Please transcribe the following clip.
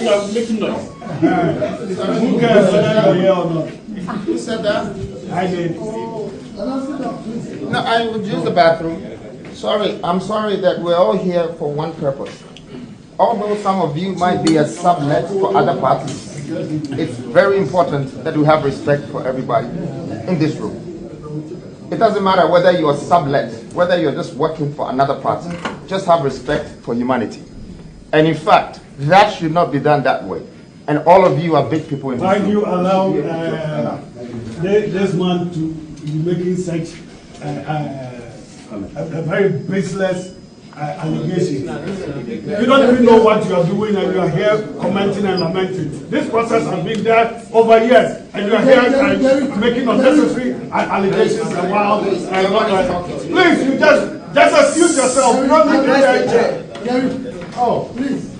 you are making noise. Who cares whether you're here or not? Who said that? I did. No, I would use the bathroom. Sorry, I'm sorry that we're all here for one purpose. Although some of you might be a sublet for other parties, it's very important that we have respect for everybody in this room. It doesn't matter whether you're sublet, whether you're just working for another party, just have respect for humanity. And in fact, that should not be done that way. And all of you are big people in this room. Why do you allow this man to be making such a very baseless allegation? You don't even know what you are doing and you are here commenting and lamenting. This process has been there over years and you are here making unnecessary allegations and wild. Please, you just excuse yourself. You don't need to be there. Oh, please.